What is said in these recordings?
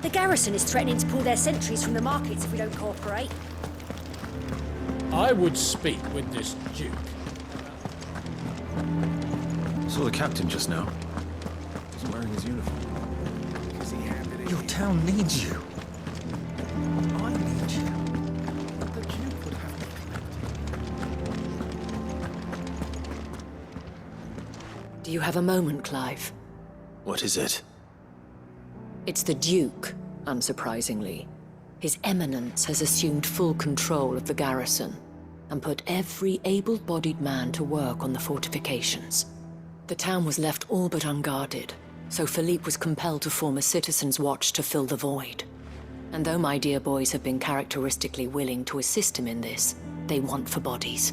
The garrison is threatening to pull their sentries from the markets if we don't cooperate. I would speak with this Duke. Saw the captain just now. He's wearing his uniform. Your town needs you. I need you. The Duke would have me collected. Do you have a moment, Clive? What is it? It's the Duke, unsurprisingly. His Eminence has assumed full control of the garrison and put every able-bodied man to work on the fortifications. The town was left all but unguarded, so Philippe was compelled to form a citizen's watch to fill the void. And though my dear boys have been characteristically willing to assist him in this, they want for bodies.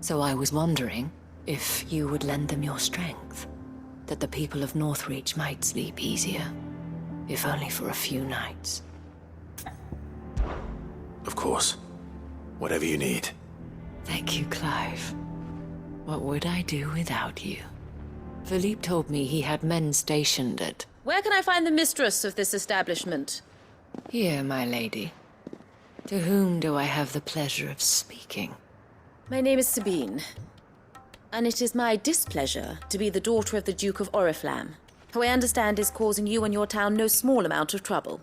So I was wondering if you would lend them your strength, that the people of Northreach might sleep easier, if only for a few nights. Of course. Whatever you need. Thank you, Clive. What would I do without you? Philippe told me he had men stationed at... Where can I find the mistress of this establishment? Here, my lady. To whom do I have the pleasure of speaking? My name is Sabine, and it is my displeasure to be the daughter of the Duke of Oriflamme, who I understand is causing you and your town no small amount of trouble.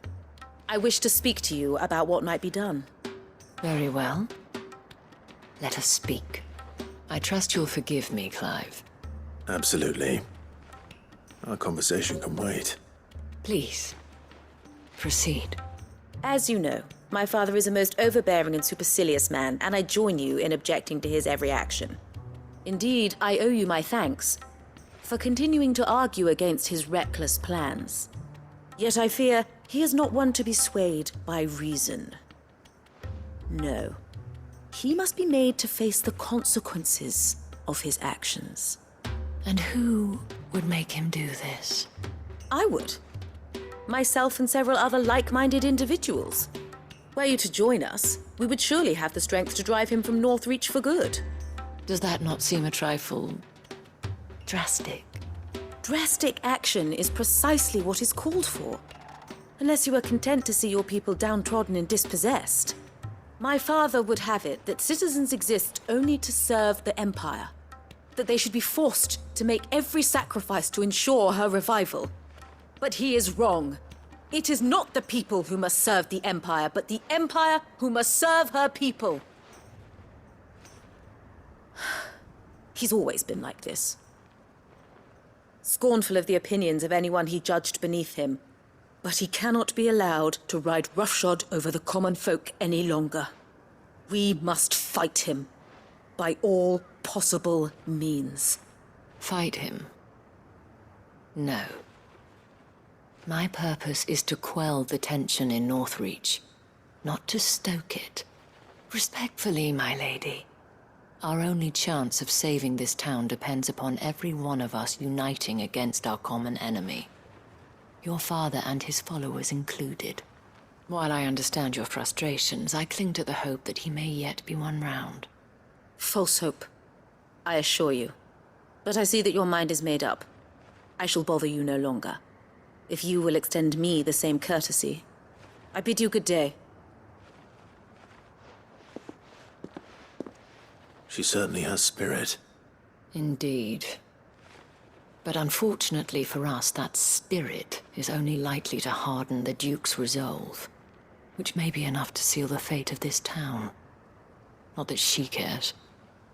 I wish to speak to you about what might be done. Very well. Let us speak. I trust you'll forgive me, Clive. Absolutely. Our conversation can wait. Please, proceed. As you know, my father is a most overbearing and supercilious man, and I join you in objecting to his every action. Indeed, I owe you my thanks for continuing to argue against his reckless plans. Yet I fear he is not one to be swayed by reason. No. He must be made to face the consequences of his actions. And who would make him do this? I would. Myself and several other like-minded individuals. Were you to join us, we would surely have the strength to drive him from Northreach for good. Does that not seem a trifle... drastic? Drastic action is precisely what is called for. Unless you are content to see your people downtrodden and dispossessed. My father would have it that citizens exist only to serve the Empire. That they should be forced to make every sacrifice to ensure her revival. But he is wrong. It is not the people who must serve the Empire, but the Empire who must serve her people. He's always been like this. Scornful of the opinions of anyone he judged beneath him. But he cannot be allowed to ride roughshod over the common folk any longer. We must fight him. By all possible means. Fight him? No. My purpose is to quell the tension in Northreach, not to stoke it. Respectfully, my lady. Our only chance of saving this town depends upon every one of us uniting against our common enemy. Your father and his followers included. While I understand your frustrations, I cling to the hope that he may yet be won round. False hope, I assure you. But I see that your mind is made up. I shall bother you no longer. If you will extend me the same courtesy, I bid you good day. She certainly has spirit. Indeed. But unfortunately for us, that spirit is only likely to harden the Duke's resolve, which may be enough to seal the fate of this town. Not that she cares.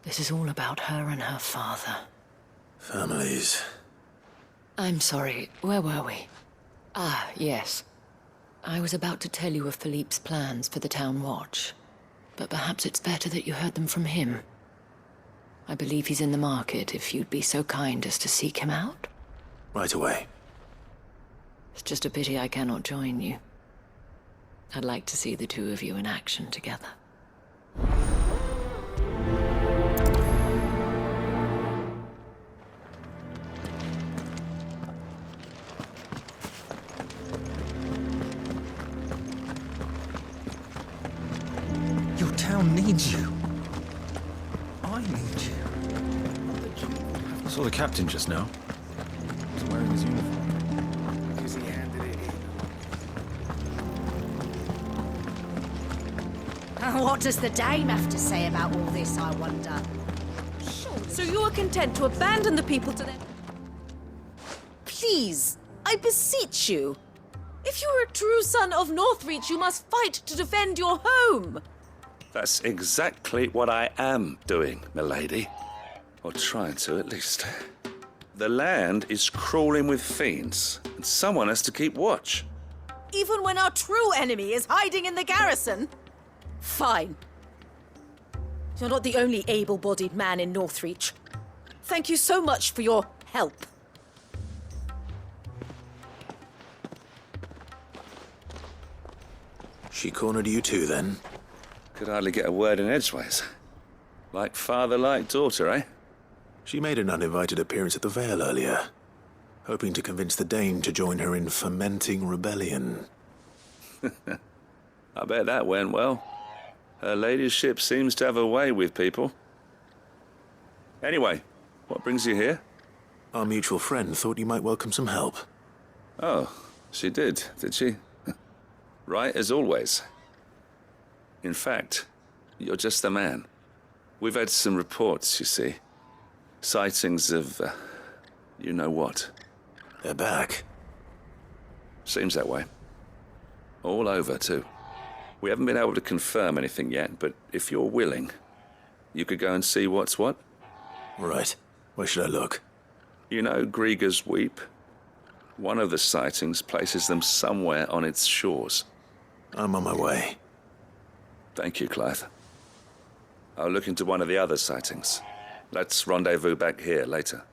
This is all about her and her father. Families. I'm sorry, where were we? Ah, yes. I was about to tell you of Philippe's plans for the town watch, but perhaps it's better that you heard them from him. I believe he's in the market, if you'd be so kind as to seek him out. Right away. It's just a pity I cannot join you. I'd like to see the two of you in action together. Your town needs you. I need you. Saw the captain just now. He's wearing his uniform. Because he handed it in. What does the dame have to say about all this, I wonder? So you are content to abandon the people to their... Please, I beseech you. If you are a true son of Northreach, you must fight to defend your home. That's exactly what I am doing, milady. Or trying to, at least. The land is crawling with fiends, and someone has to keep watch. Even when our true enemy is hiding in the garrison? Fine. You're not the only able-bodied man in Northreach. Thank you so much for your help. She cornered you too, then? Could hardly get a word in edgeways. Like father, like daughter, eh? She made an uninvited appearance at the Vale earlier, hoping to convince the Dane to join her in fomenting rebellion. I bet that went well. Her ladyship seems to have a way with people. Anyway, what brings you here? Our mutual friend thought you might welcome some help. Oh, she did she? Right as always. In fact, you're just the man. We've had some reports, you see. Sightings of, you know what. They're back. Seems that way. All over, too. We haven't been able to confirm anything yet, but if you're willing, you could go and see what's what. Right. Where should I look? You know Grieger's Weep? One of the sightings places them somewhere on its shores. I'm on my way. Thank you, Clive. I'll look into one of the other sightings. Let's rendezvous back here later.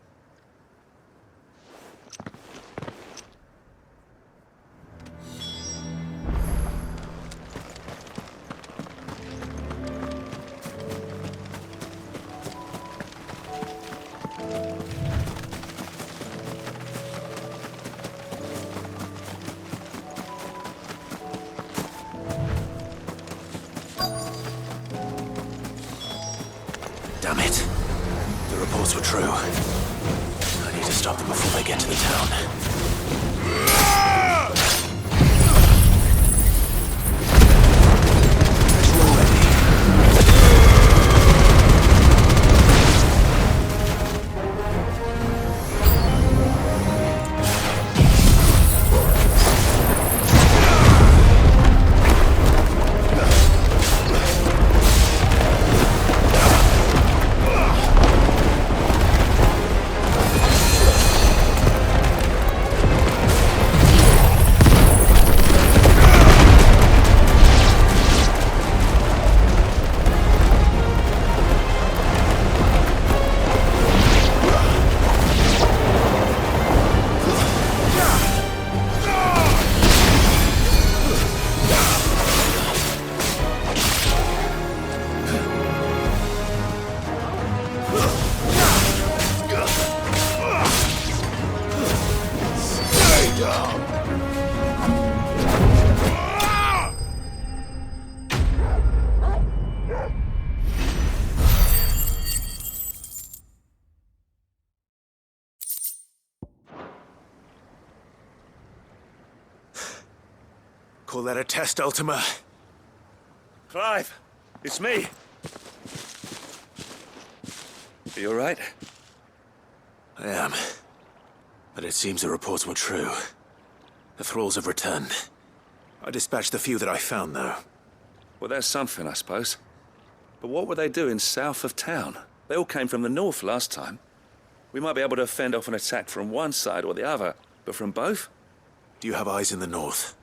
Damn it. The reports were true. I need to stop them before they get to the town. Call that a test, Ultima? Clive! It's me! Are you all right? I am. But it seems the reports were true. The thralls have returned. I dispatched the few that I found, though. Well, there's something, I suppose. But what were they doing south of town? They all came from the north last time. We might be able to fend off an attack from one side or the other, but from both? Do you have eyes in the north?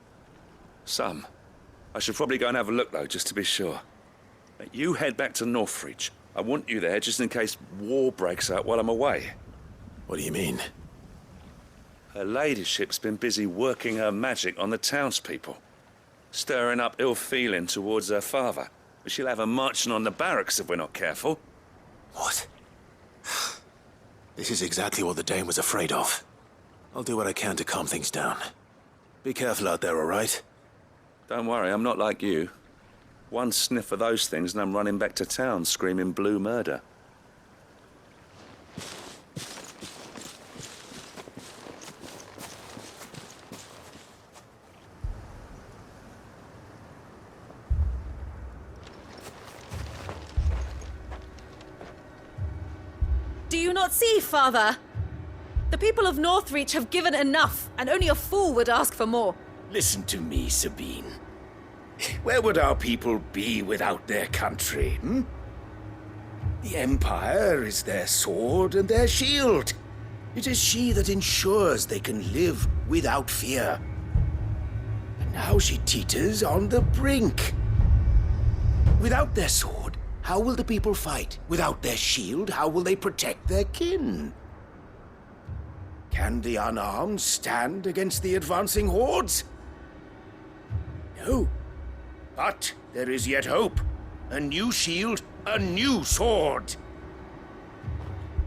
Some. I should probably go and have a look, though, just to be sure. You head back to Northreach. I want you there just in case war breaks out while I'm away. What do you mean? Her ladyship's been busy working her magic on the townspeople, stirring up ill feeling towards her father. She'll have her marching on the barracks if we're not careful. What? This is exactly what the Dane was afraid of. I'll do what I can to calm things down. Be careful out there, all right? Don't worry, I'm not like you. One sniff of those things and I'm running back to town screaming blue murder. you not see, Father? The people of Northreach have given enough, and only a fool would ask for more. Listen to me, Sabine. Where would our people be without their country, hmm? The Empire is their sword and their shield. It is she that ensures they can live without fear. And now she teeters on the brink. Without their sword, how will the people fight? Without their shield, how will they protect their kin? Can the unarmed stand against the advancing hordes? No. But there is yet hope. A new shield, a new sword.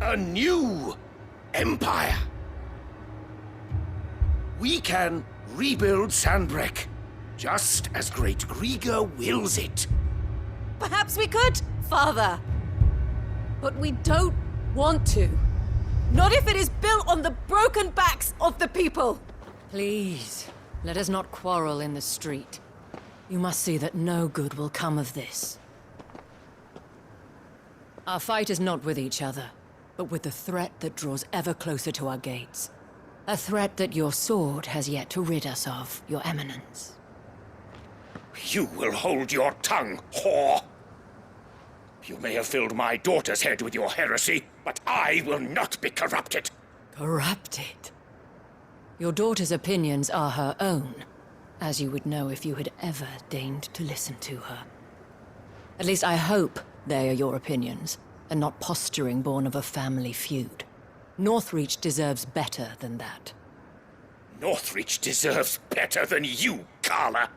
A new empire. We can rebuild Sandbreck, just as Great Grieger wills it. Perhaps we could, Father. But we don't want to. Not if it is built on the broken backs of the people. Please, let us not quarrel in the street. You must see that no good will come of this. Our fight is not with each other, but with the threat that draws ever closer to our gates. A threat that your sword has yet to rid us of, Your Eminence. You will hold your tongue, whore! You may have filled my daughter's head with your heresy, but I will not be corrupted. Corrupted? Your daughter's opinions are her own, as you would know if you had ever deigned to listen to her. At least I hope they are your opinions, and not posturing born of a family feud. Northreach deserves better than that. Northreach deserves better than you, Carla.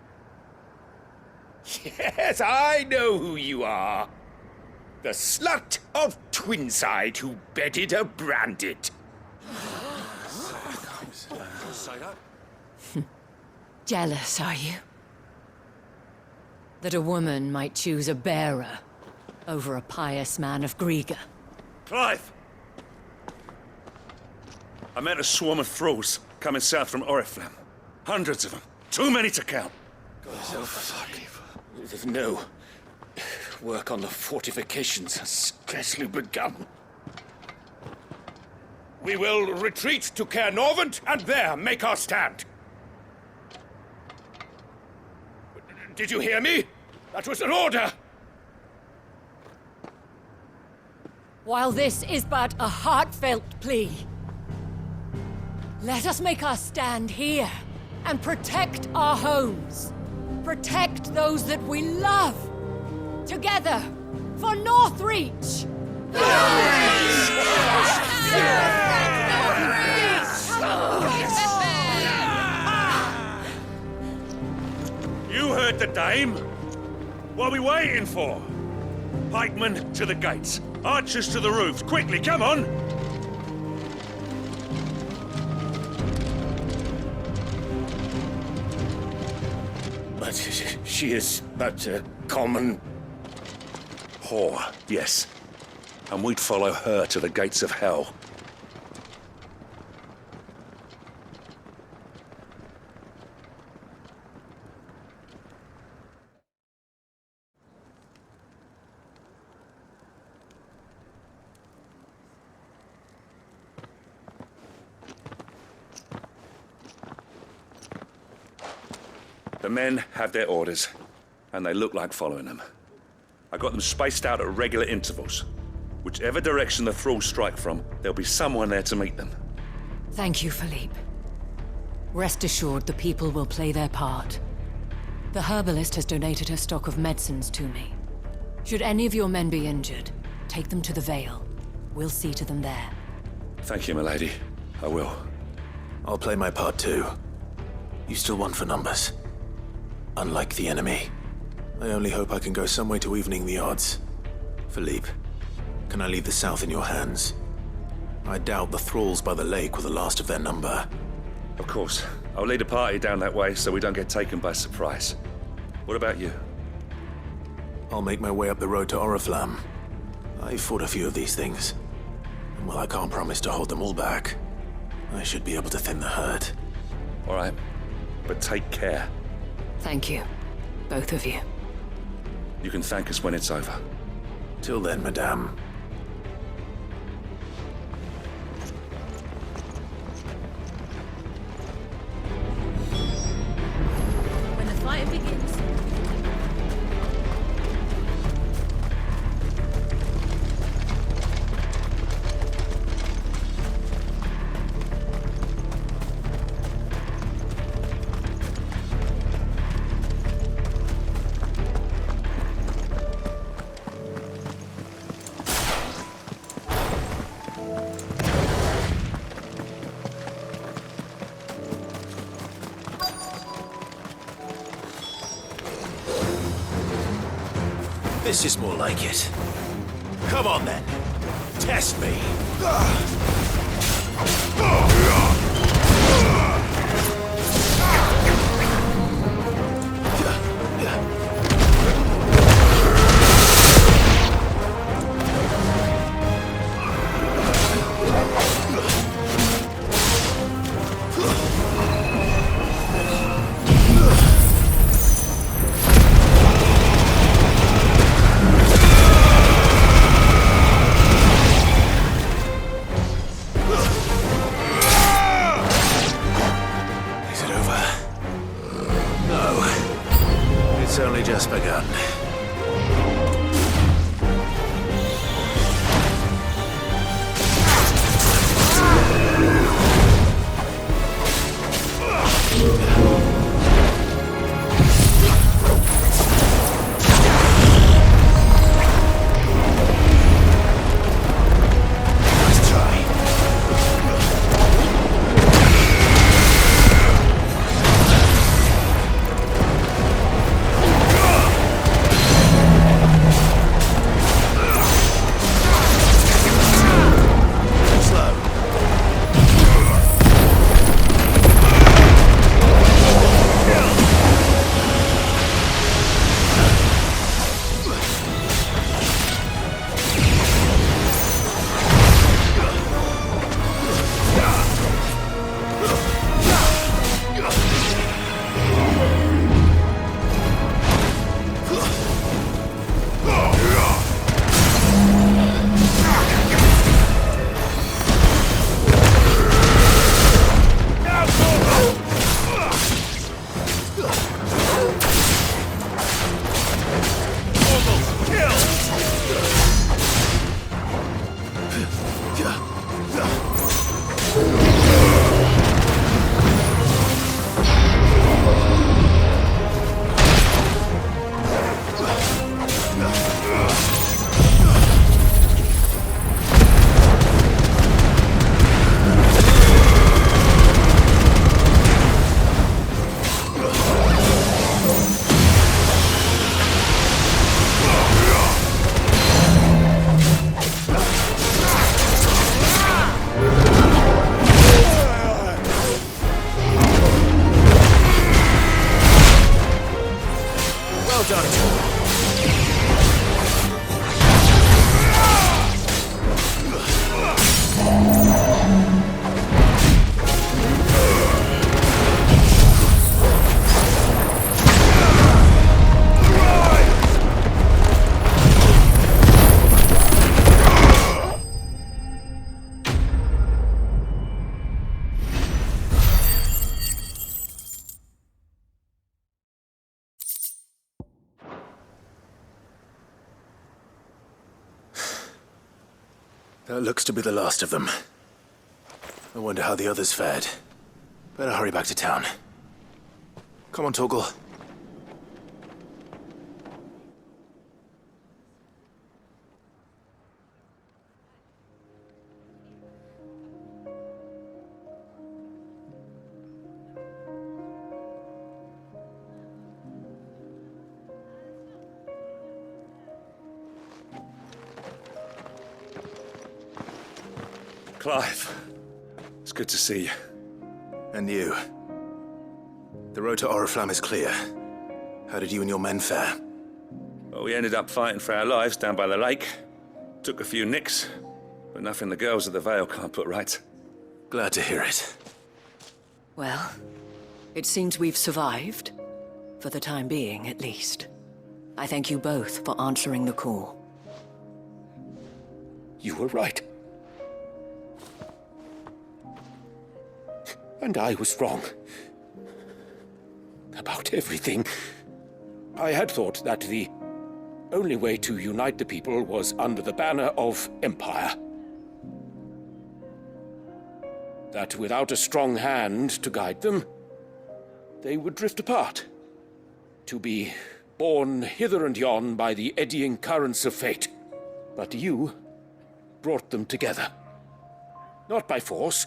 Yes, I know who you are. The slut of Twinside who bedded a branded. Jealous, are you? That a woman might choose a bearer over a pious man of Grieger. Clive! I met a swarm of thralls coming south from Oriflamme. Hundreds of them. Too many to count. No. Work on the fortifications has scarcely begun. We will retreat to Caer Norvent and there make our stand. Did you hear me? That was an order! While this is but a heartfelt plea, let us make our stand here and protect our homes. Protect those that we love. Together, for Northreach! You heard the dame. What are we waiting for? Pikemen to the gates. Archers to the roofs. Quickly, come on! But she is but a common... Whore, yes. And we'd follow her to the gates of hell. The men have their orders, and they look like following them. I got them spaced out at regular intervals. Whichever direction the thralls strike from, there'll be someone there to meet them. Thank you, Philippe. Rest assured the people will play their part. The herbalist has donated her stock of medicines to me. Should any of your men be injured, take them to the Vale. We'll see to them there. Thank you, milady. I will. I'll play my part too. You still want for numbers. Unlike the enemy. I only hope I can go some way to evening the odds. Philippe, can I leave the south in your hands? I doubt the thralls by the lake were the last of their number. Of course. I'll lead a party down that way so we don't get taken by surprise. What about you? I'll make my way up the road to Oriflamme. I fought a few of these things. And while I can't promise to hold them all back, I should be able to thin the herd. All right. But take care. Thank you, both of you. You can thank us when it's over. Till then, madame. This is more like it. Come on then. Test me. It's only just begun. Nice try. Well done. That looks to be the last of them. I wonder how the others fared. Better hurry back to town. Come on, Torgal. Clive, it's good to see you. And you. The road to Oriflamme is clear. How did you and your men fare? Well, we ended up fighting for our lives down by the lake. Took a few nicks, but nothing the girls at the Vale can't put right. Glad to hear it. Well, it seems we've survived. For the time being, at least. I thank you both for answering the call. You were right. And I was wrong. About everything. I had thought that the only way to unite the people was under the banner of Empire. That without a strong hand to guide them, they would drift apart. To be borne hither and yon by the eddying currents of fate. But you brought them together. Not by force,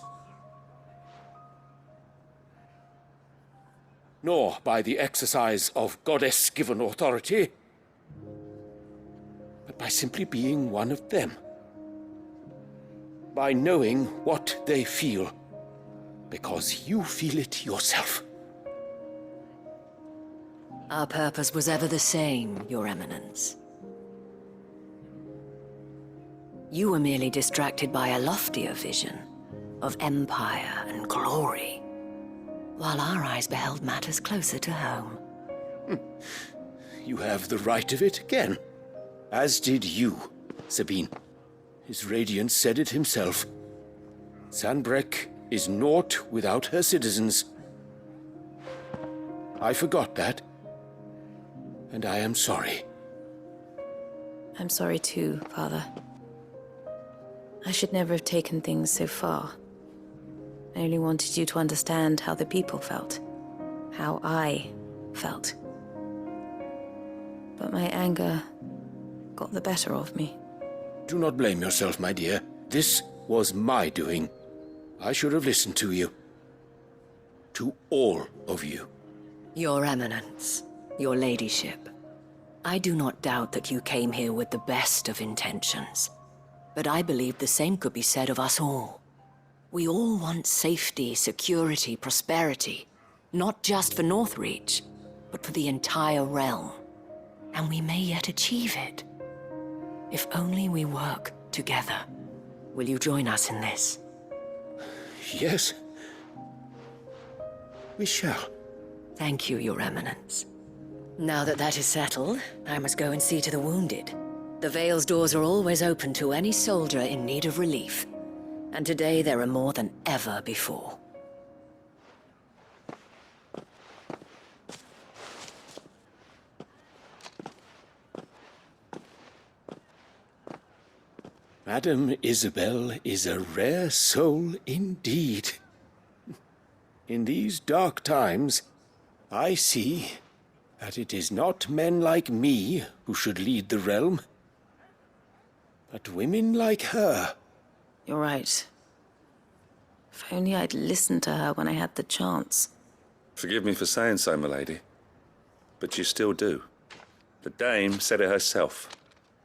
nor by the exercise of goddess-given authority, but by simply being one of them. By knowing what they feel, because you feel it yourself. Our purpose was ever the same, Your Eminence. You were merely distracted by a loftier vision of empire and glory, while our eyes beheld matters closer to home. You have the right of it again. As did you, Sabine. His Radiance said it himself. Sanbreque is naught without her citizens. I forgot that. And I am sorry. I'm sorry too, Father. I should never have taken things so far. I only wanted you to understand how the people felt. How I felt. But my anger got the better of me. Do not blame yourself, my dear. This was my doing. I should have listened to you. To all of you. Your Eminence, your Ladyship, I do not doubt that you came here with the best of intentions. But I believe the same could be said of us all. We all want safety, security, prosperity. Not just for Northreach, but for the entire realm. And we may yet achieve it. If only we work together. Will you join us in this? Yes. We shall. Thank you, Your Eminence. Now that that is settled, I must go and see to the wounded. The Vale's doors are always open to any soldier in need of relief. And today there are more than ever before. Madame Isabel is a rare soul indeed. In these dark times, I see that it is not men like me who should lead the realm, but women like her. You're right. If only I'd listened to her when I had the chance. Forgive me for saying so, milady, but you still do. The Dame said it herself.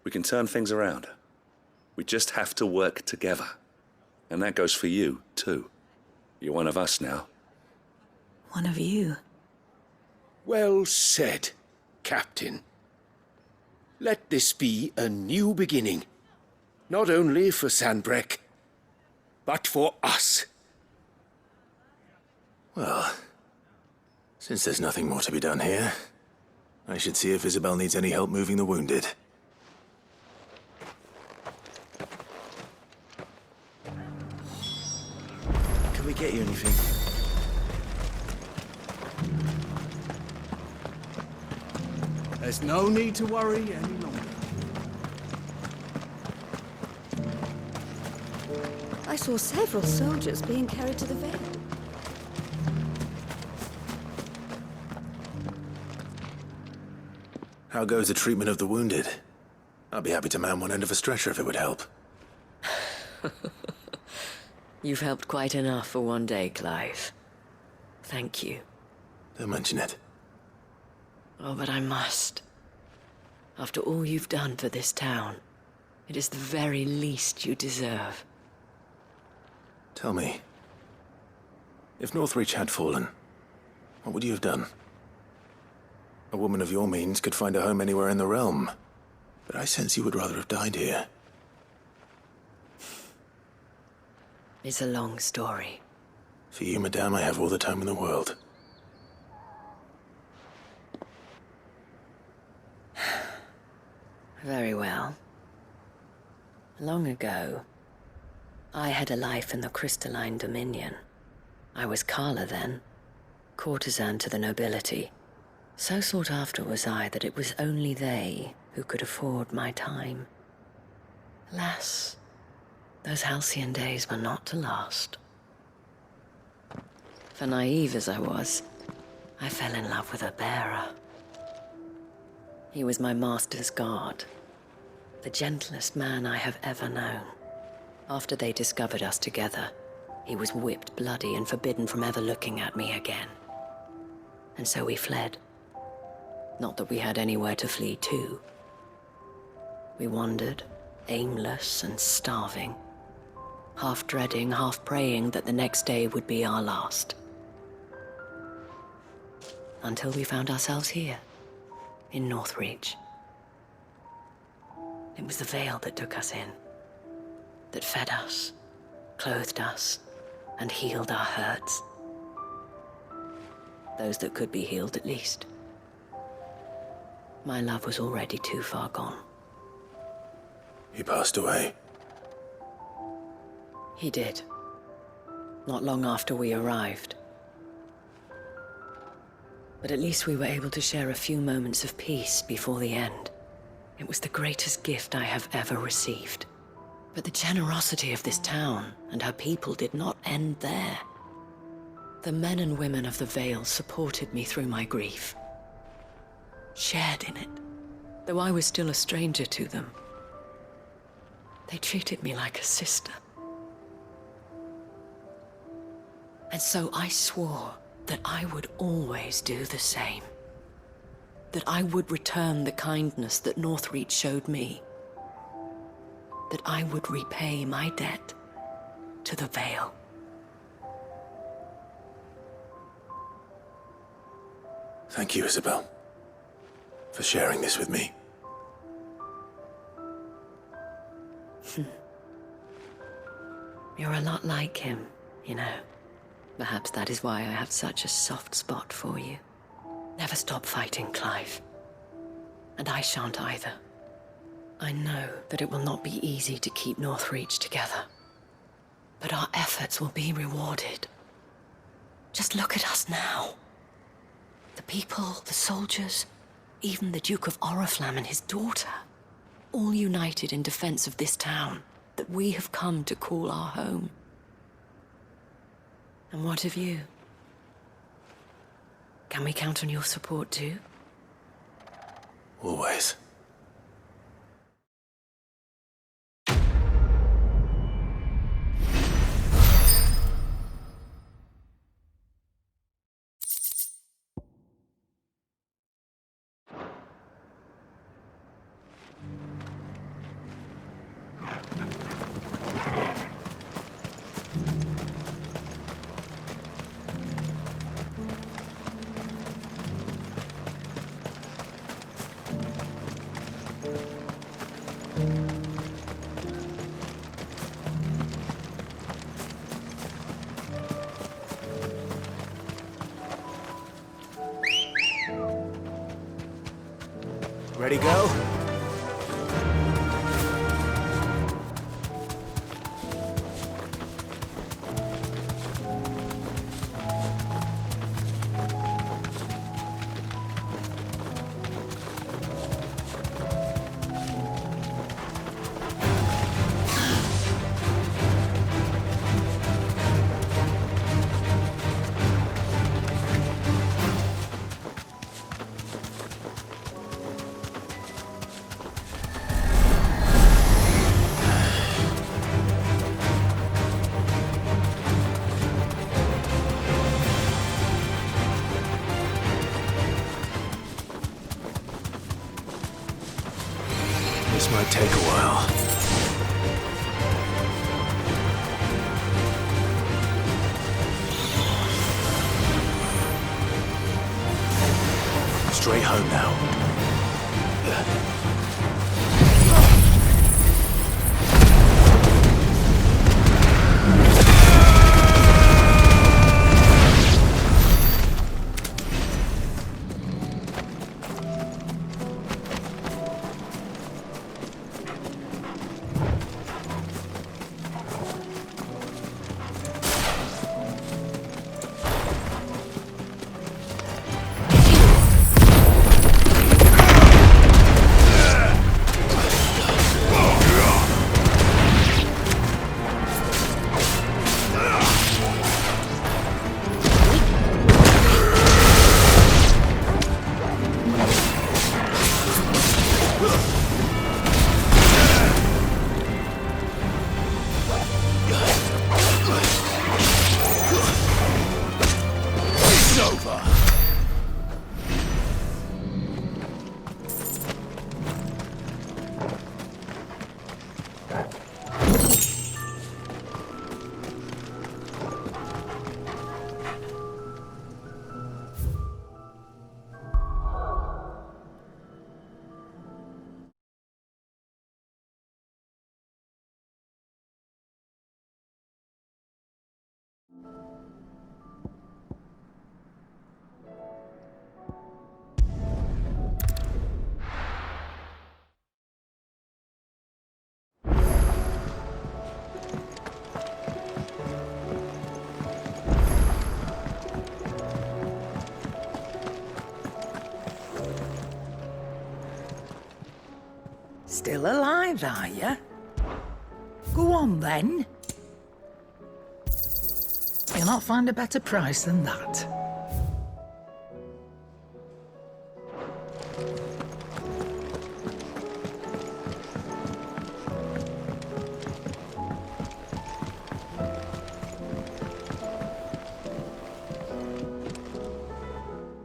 We can turn things around. We just have to work together. And that goes for you, too. You're one of us now. One of you. Well said, Captain. Let this be a new beginning. Not only for Sanbreque, but for us. Well, since there's nothing more to be done here, I should see if Isabel needs any help moving the wounded. Can we get you anything? There's no need to worry any longer. I saw several soldiers being carried to the Vale. How goes the treatment of the wounded? I'd be happy to man one end of a stretcher if it would help. You've helped quite enough for one day, Clive. Thank you. Don't mention it. Oh, but I must. After all you've done for this town, it is the very least you deserve. Tell me, if Northreach had fallen, what would you have done? A woman of your means could find a home anywhere in the realm, but I sense you would rather have died here. It's a long story. For you, madame, I have all the time in the world. Very well. Long ago, I had a life in the Crystalline Dominion. I was Carla then, courtesan to the nobility. So sought after was I that it was only they who could afford my time. Alas, those halcyon days were not to last. For naive as I was, I fell in love with a bearer. He was my master's guard, the gentlest man I have ever known. After they discovered us together, he was whipped bloody and forbidden from ever looking at me again. And so we fled. Not that we had anywhere to flee to. We wandered, aimless and starving, half dreading, half praying that the next day would be our last. Until we found ourselves here, in Northreach. It was the Veil that took us in, that fed us, clothed us, and healed our hurts. Those that could be healed, at least. My love was already too far gone. He passed away. He did. Not long after we arrived. But at least we were able to share a few moments of peace before the end. It was the greatest gift I have ever received. But the generosity of this town and her people did not end there. The men and women of the Vale supported me through my grief. Shared in it, though I was still a stranger to them. They treated me like a sister. And so I swore that I would always do the same. That I would return the kindness that Northreach showed me. That I would repay my debt to the Vale. Thank you, Isabel, for sharing this with me. You're a lot like him, you know. Perhaps that is why I have such a soft spot for you. Never stop fighting, Clive. And I shan't either. I know that it will not be easy to keep Northreach together. But our efforts will be rewarded. Just look at us now. The people, the soldiers, even the Duke of Oriflamme and his daughter. All united in defense of this town that we have come to call our home. And what of you? Can we count on your support too? Always. Ready, go? This might take a while. Straight home now. Still alive, are you? Go on, then. You'll not find a better price than that.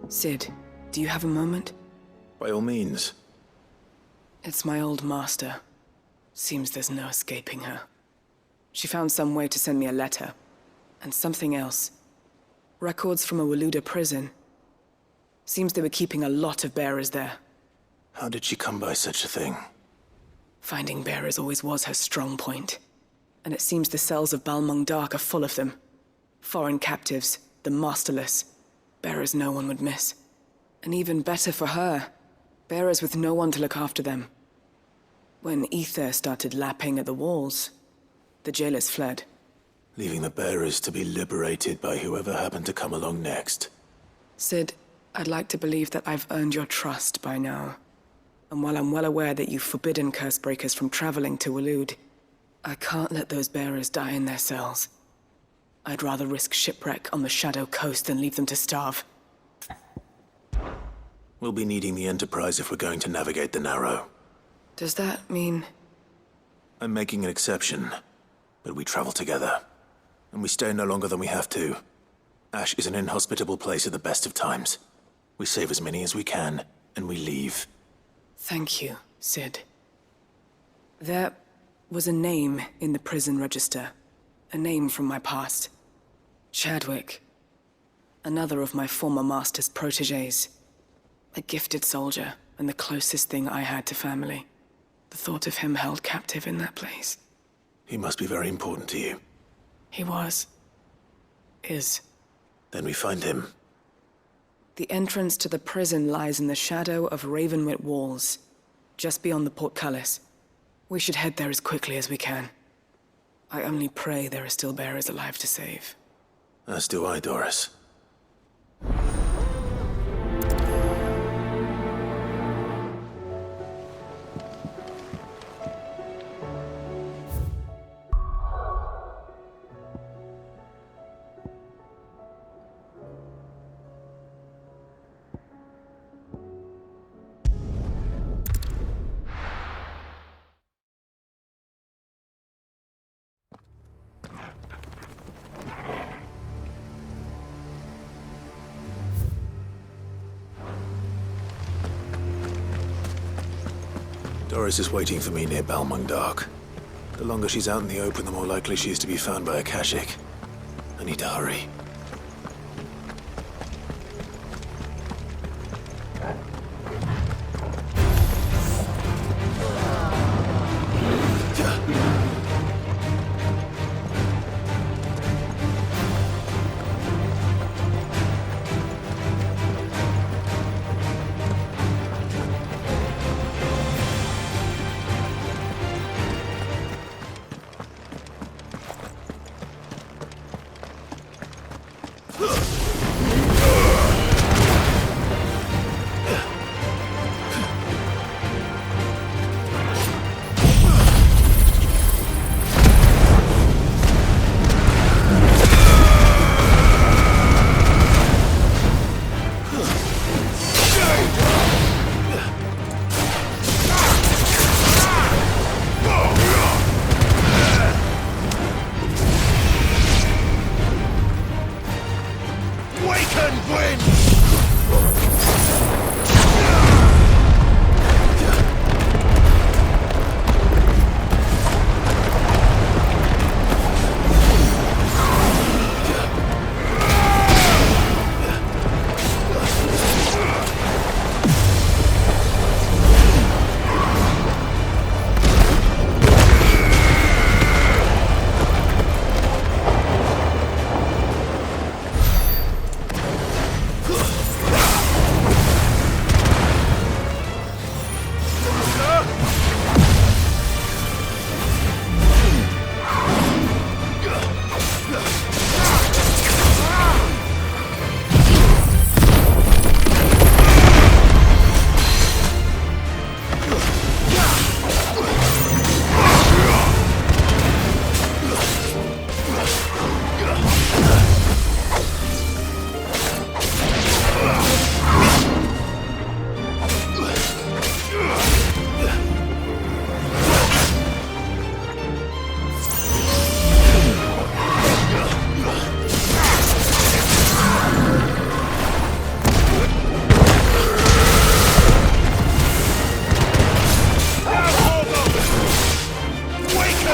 Sid, do you have a moment? By all means. It's my old master. Seems there's no escaping her. She found some way to send me a letter. And something else. Records from a Waluda prison. Seems they were keeping a lot of bearers there. How did she come by such a thing? Finding bearers always was her strong point. And it seems the cells of Balmung Dark are full of them. Foreign captives, the masterless. Bearers no one would miss. And even better for her, bearers with no one to look after them. When ether started lapping at the walls, the jailers fled. Leaving the bearers to be liberated by whoever happened to come along next. Sid, I'd like to believe that I've earned your trust by now. And while I'm well aware that you've forbidden Cursebreakers from traveling to Waloed, I can't let those bearers die in their cells. I'd rather risk shipwreck on the Shadow Coast than leave them to starve. We'll be needing the Enterprise if we're going to navigate the Narrow. Does that mean... I'm making an exception, but we travel together. And we stay no longer than we have to. Ash is an inhospitable place at the best of times. We save as many as we can, and we leave. Thank you, Sid. There was a name in the prison register. A name from my past. Chadwick. Another of my former master's protégés. A gifted soldier, and the closest thing I had to family. The thought of him held captive in that place. He must be very important to you. He was. Is. Then we find him. The entrance to the prison lies in the shadow of Ravenwit Walls, just beyond the portcullis. We should head there as quickly as we can. I only pray there are still bearers alive to save. As do I, Doris. Doris is waiting for me near Balmung Dark. The longer she's out in the open, the more likely she is to be found by a Kashyyyk. I need to hurry.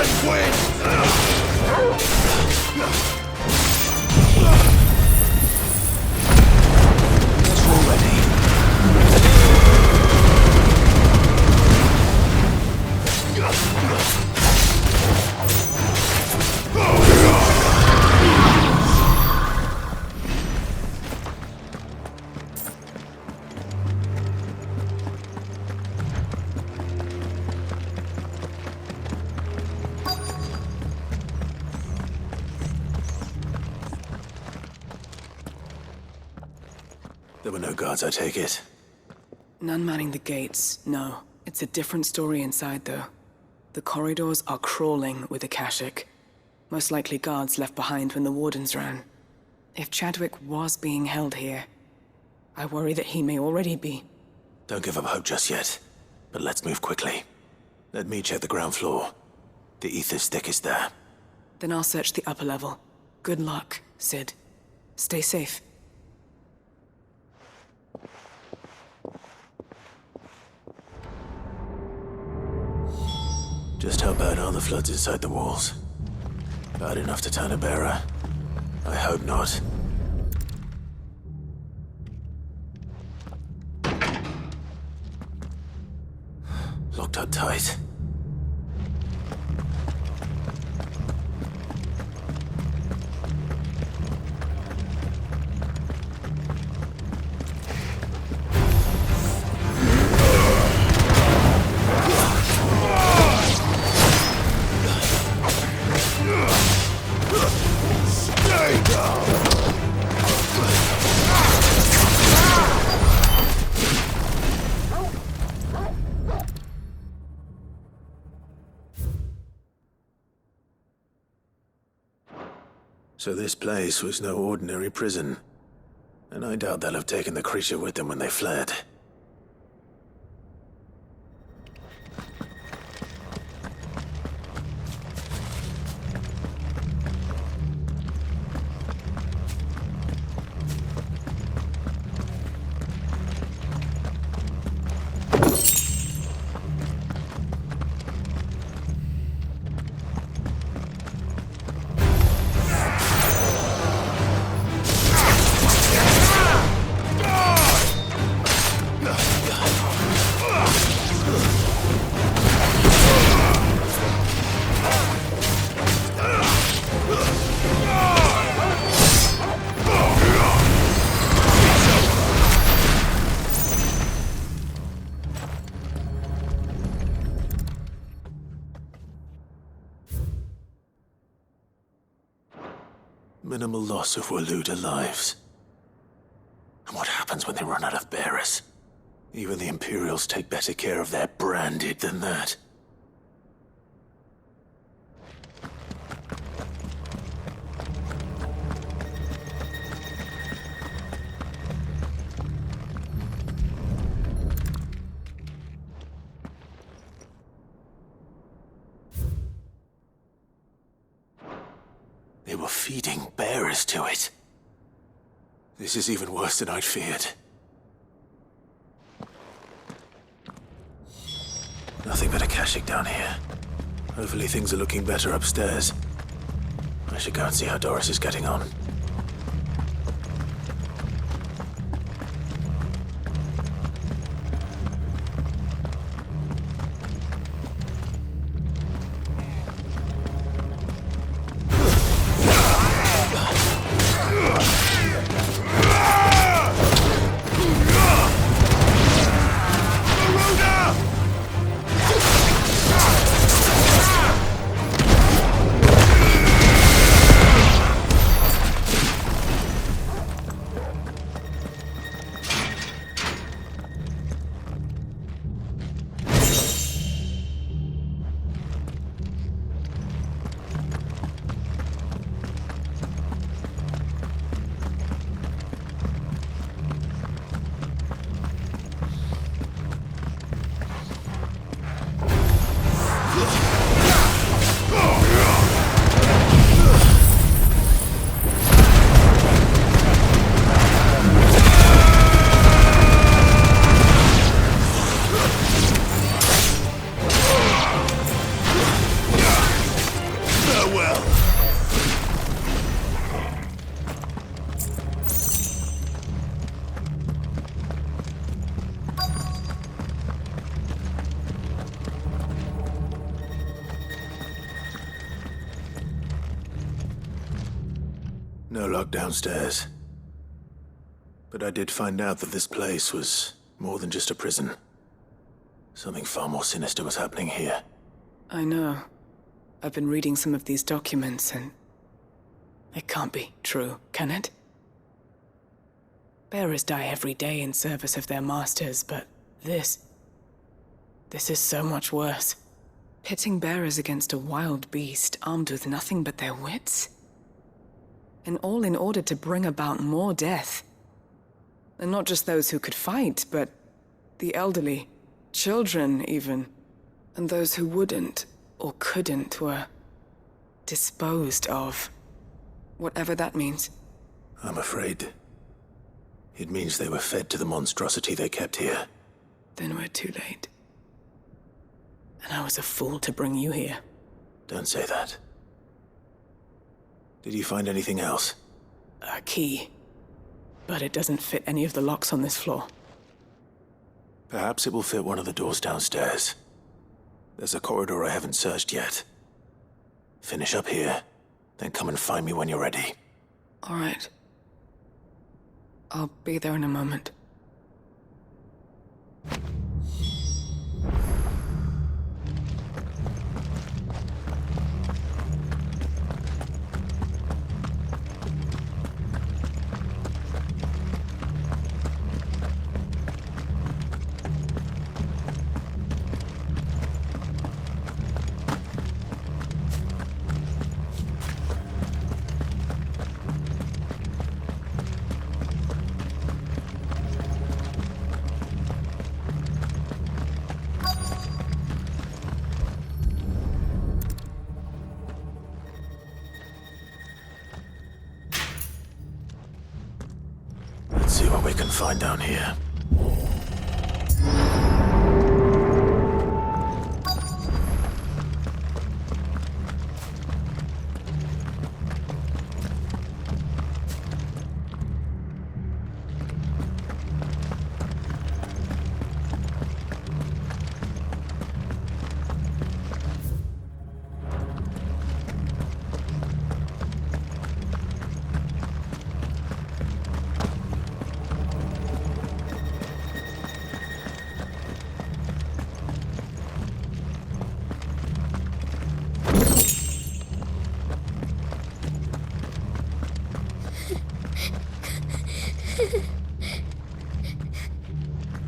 Demons win! There were no guards, I take it. None manning the gates, no. It's a different story inside, though. The corridors are crawling with Akashic. Most likely guards left behind when the Wardens ran. If Chadwick was being held here, I worry that he may already be. Don't give up hope just yet, but let's move quickly. Let me check the ground floor. The ether stick is there. Then I'll search the upper level. Good luck, Sid. Stay safe. Just how bad are the floods inside the walls? Bad enough to turn a bearer? I hope not. Locked up tight. So this place was no ordinary prison. And I doubt they'll have taken the creature with them when they fled. Minimal loss of Waluda lives. And what happens when they run out of bearers? Even the Imperials take better care of their branded than that. They were feeding bearers to it. This is even worse than I'd feared. Nothing but Akashic down here. Hopefully things are looking better upstairs. I should go and see how Doris is getting on. No lock downstairs. But I did find out that this place was more than just a prison. Something far more sinister was happening here. I know. I've been reading some of these documents and... it can't be true, can it? Bearers die every day in service of their masters, but this is so much worse. Pitting bearers against a wild beast armed with nothing but their wits? And all in order to bring about more death. And not just those who could fight, but the elderly, children even. And those who wouldn't or couldn't were disposed of. Whatever that means. I'm afraid it means they were fed to the monstrosity they kept here. Then we're too late. And I was a fool to bring you here. Don't say that. Did you find anything else? A key. But it doesn't fit any of the locks on this floor. Perhaps it will fit one of the doors downstairs. There's a corridor I haven't searched yet. Finish up here, then come and find me when you're ready. All right. I'll be there in a moment. Let's see what we can find down here.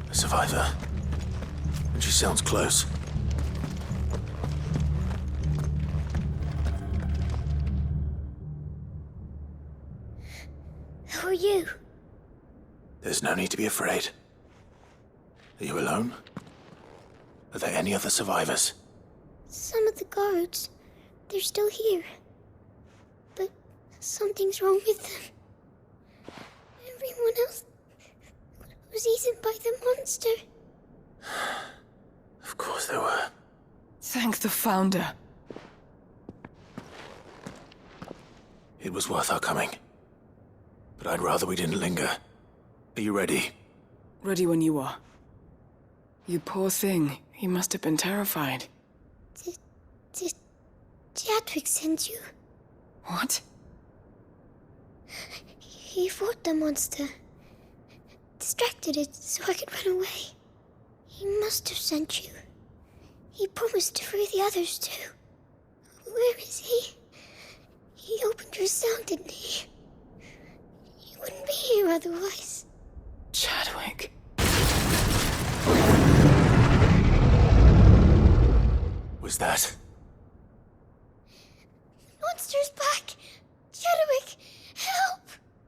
A survivor. And she sounds close. Who are you? There's no need to be afraid. Are you alone? Are there any other survivors? Some of the guards. They're still here. But something's wrong with them. Everyone else was eaten by the monster. Of course there were. Thank the Founder. It was worth our coming. But I'd rather we didn't linger. Are you ready? Ready when you are. You poor thing. He must have been terrified. Did Chadwick send you? What? He fought the monster. Distracted it so I could run away. He must have sent you. He promised to free the others too. Where is he? He opened your cell, didn't he? He wouldn't be here otherwise. Chadwick. Was that? Monster's back! Chadwick, help!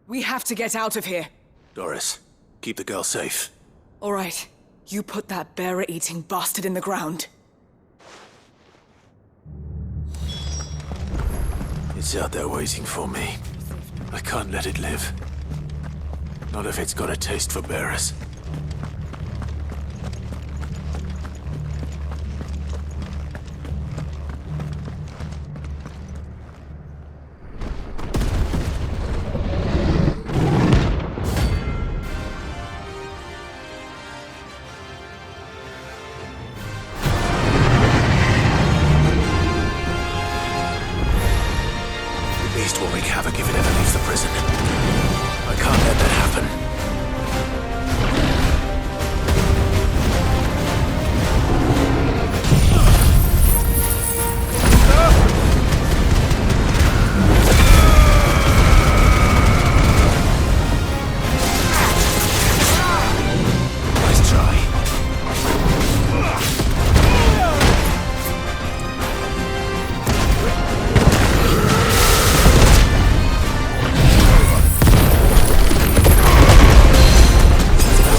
We have to get out of here. Doris, keep the girl safe. All right. You put that bearer-eating bastard in the ground. It's out there waiting for me. I can't let it live. Not if it's got a taste for bearers. beast will wreak havoc if it ever leaves the prison. I can't let that happen. Nice try.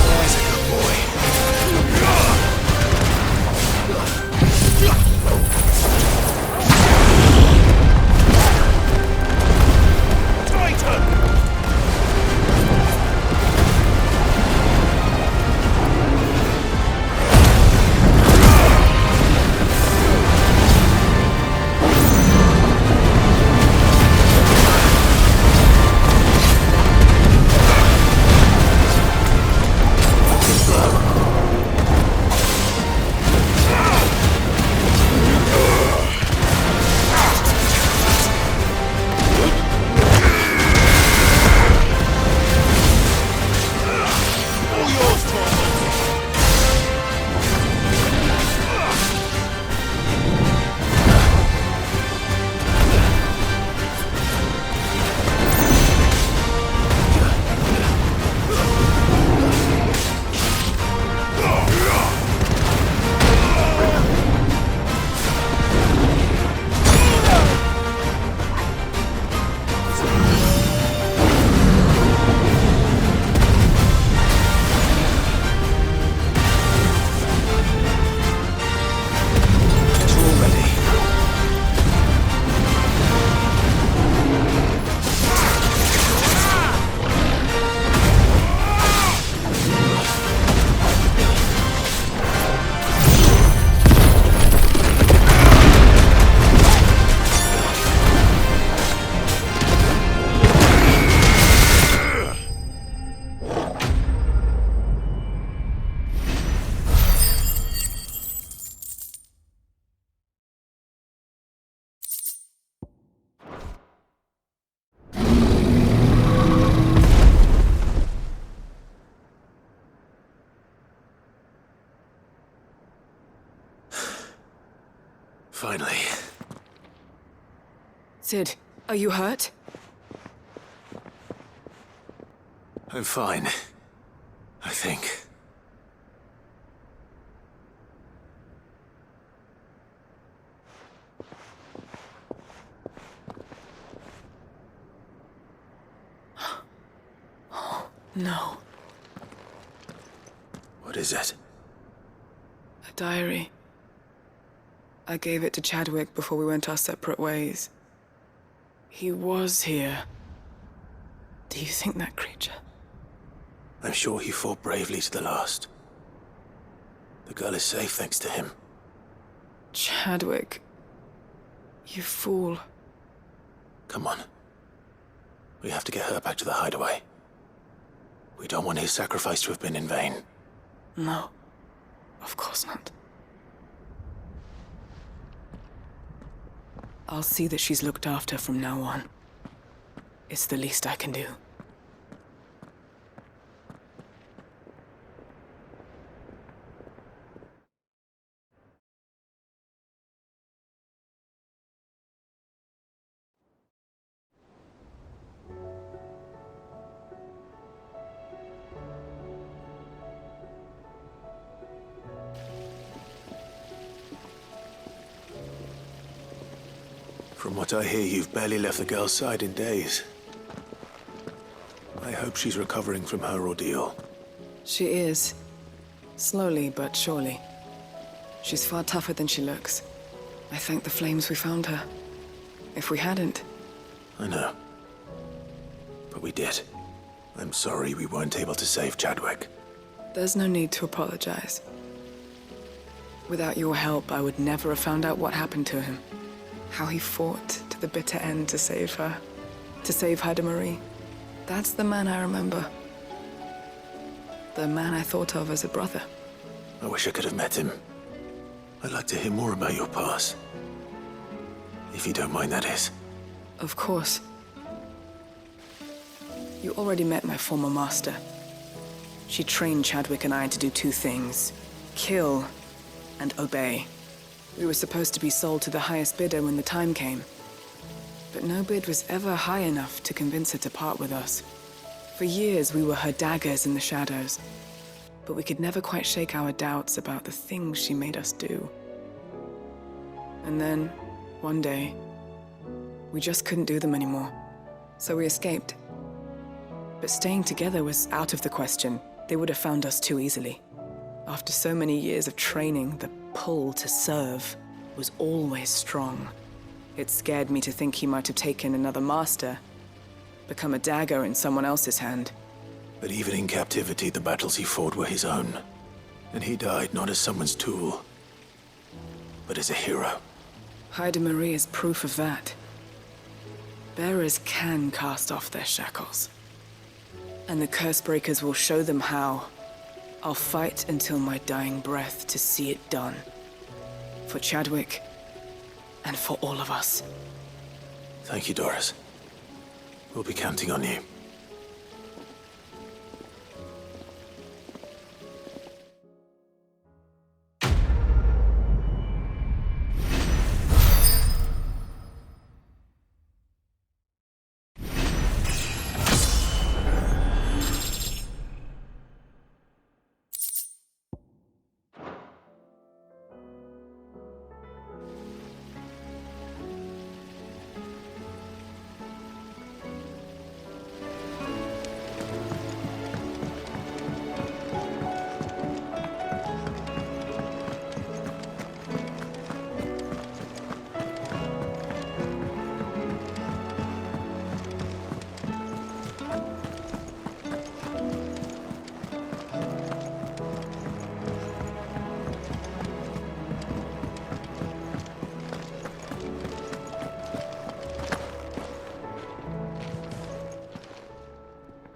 There's a good boy. Finally. Sid, are you hurt? I'm fine. I think. No. What is it? A diary. I gave it to Chadwick before we went our separate ways. He was here. Do you think that creature? I'm sure he fought bravely to the last. The girl is safe thanks to him. Chadwick. You fool. Come on. We have to get her back to the hideaway. We don't want his sacrifice to have been in vain. No. Of course not. I'll see that she's looked after from now on. It's the least I can do. From what I hear, you've barely left the girl's side in days. I hope she's recovering from her ordeal. She is. Slowly but surely. She's far tougher than she looks. I thank the flames we found her. If we hadn't... I know. But we did. I'm sorry we weren't able to save Chadwick. There's no need to apologize. Without your help, I would never have found out what happened to him. How he fought to the bitter end to save her. To save Haida Marie. That's the man I remember. The man I thought of as a brother. I wish I could have met him. I'd like to hear more about your past. If you don't mind, that is. Of course. You already met my former master. She trained Chadwick and I to do two things: kill and obey. We were supposed to be sold to the highest bidder when the time came. But no bid was ever high enough to convince her to part with us. For years, we were her daggers in the shadows. But we could never quite shake our doubts about the things she made us do. And then, one day, we just couldn't do them anymore. So we escaped. But staying together was out of the question. They would have found us too easily. After so many years of training, the pull to serve was always strong. It scared me to think he might have taken another master, become a dagger in someone else's hand. But even in captivity, the battles he fought were his own. And he died not as someone's tool, but as a hero. Haida Marie is proof of that. Bearers can cast off their shackles. And the curse breakers will show them how. I'll fight until my dying breath to see it done. For Chadwick, and for all of us. Thank you, Doris. We'll be counting on you.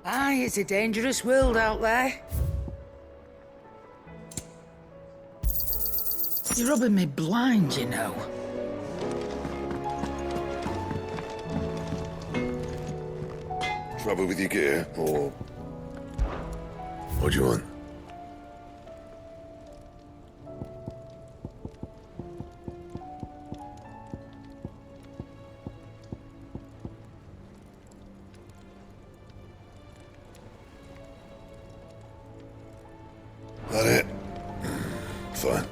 Aye, it's a dangerous world out there. You're rubbing me blind, you know. Trouble with your gear, or... what do you want? That it? Fine.